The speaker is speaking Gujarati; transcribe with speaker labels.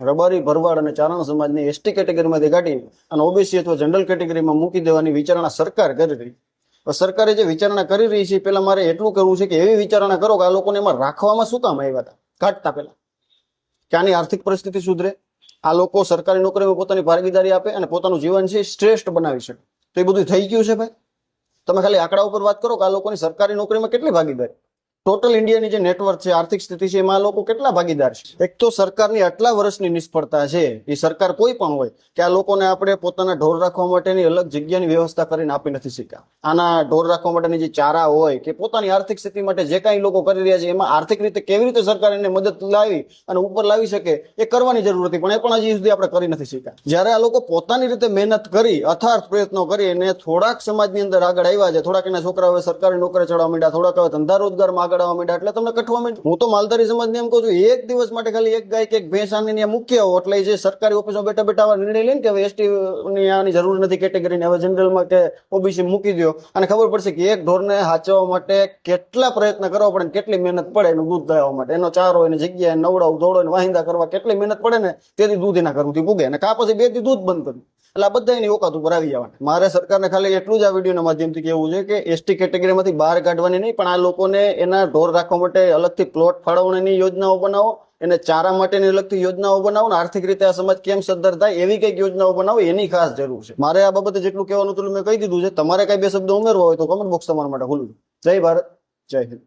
Speaker 1: રબારી, ભરવાડ અને ચારણ સમાજને એસટી કેટેગરીમાંથી કાઢી અને ઓબીસી અથવા જનરલ કેટેગરીમાં મૂકી દેવાની વિચારણા સરકાર કરી રહી. સરકારે જે વિચારણા કરી રહી છે પેલા મારે એટલું કરવું છે કે એવી વિચારણા કરો કે આ લોકોને એમાં રાખવામાં શું કામ આવ્યા હતા કાઢતા પહેલા, કે આની આર્થિક પરિસ્થિતિ સુધરે, આ લોકો સરકારી નોકરીમાં પોતાની ભાગીદારી આપે અને પોતાનું જીવન છે શ્રેષ્ઠ બનાવી શકે. તો એ બધું થઈ ગયું છે ભાઈ? તમે ખાલી આંકડા ઉપર વાત કરો કે આ લોકોની સરકારી નોકરીમાં કેટલી ભાગીદારી, ટોટલ ઇન્ડિયાની જે નેટવર્ક છે, આર્થિક સ્થિતિ છે, એમાં લોકો કેટલા ભાગીદાર છે? એક તો સરકારની આટલા વર્ષની નિષ્ફળતા છે, એ સરકાર કોઈ પણ હોય, કે આ લોકોને આપણે પોતાના ઢોર રાખવા માટેની અલગ જગ્યાની વ્યવસ્થા કરીને આપી નથી શક્યા. આના ઢોર રાખવા માટેની જે ચારા હોય કે પોતાની આર્થિક સ્થિતિ માટે જે કાંઈ લોકો કરી રહ્યા છે એમાં આર્થિક રીતે કેવી રીતે સરકાર એને મદદ લાવી અને ઉપર લાવી શકે એ કરવાની જરૂર હતી, પણ એ પણ હજી સુધી આપણે કરી નથી શક્યા. જ્યારે આ લોકો પોતાની રીતે મહેનત કરી, અથાર્થ પ્રયત્નો કરી અને થોડાક સમાજની અંદર આગળ આવ્યા છે, થોડાક એના છોકરાઓ સરકારી નોકરી ચડવા માંડ્યા, થોડાક હવે ધંધા રોજગારમાં આગળ આવવા માંડ્યા, એટલે તમને કઠવા માંડ્યું. હું તો માલધારી સમાજને એમ કહું છું, એક દિવસ માટે ખાલી એક ગાય કે એક ભેંસ આની મૂકી આવો એટલે જે સરકારી ઓફિસમાં બેઠા બેઠા આવા નિર્ણય લઈને કે હવે એસટી ની આની જરૂર નથી કેટેગરીને, હવે જનરલમાં કે ઓબીસી મૂકી દો, અને ખબર પડશે કે એક ઢોરને હાચવવા માટે કેટલા પ્રયત્ન કરવા પડે, કેટલી મહેનત પડે એનું દૂધ લાવવા માટે, એનો ચારો, એની જગ્યાએ નવડાવું, દોડો, વાહિંદા કરવા કેટલી મહેનત પડે ને, તેથી દૂધ એના ઘરથી પૂગે, અને કા પછી 2 દી દૂધ બંધ કર્યું. એટલે આ બધા એની ઓકાત ઉપર આવી જવાના. મારે સરકારને ખાલી એટલું જ આ વિડીયોના માધ્યમથી કહેવું છે કે એસટી કેટેગરીમાંથી બહાર કાઢવાની નહીં, પણ આ લોકોને એના ઢોર રાખવા માટે અલગથી પ્લોટ ફાળવણીની યોજનાઓ બનાવો, એને ચારા માટેની અલગથી યોજનાઓ બનાવો, ને આર્થિક રીતે આ સમાજ કેમ સદ્ધર થાય એવી કંઈક યોજનાઓ બનાવો, એની ખાસ જરૂર છે. મારે આ બાબતે જેટલું કહેવાનું હતું મેં કહી દીધું છે. તમારે કઈ 2 શબ્દ ઉમેરવા હોય તો કમેન્ટ બોક્સ તમારા માટે ખુલ્લું. જય ભારત, જય હિન્દ.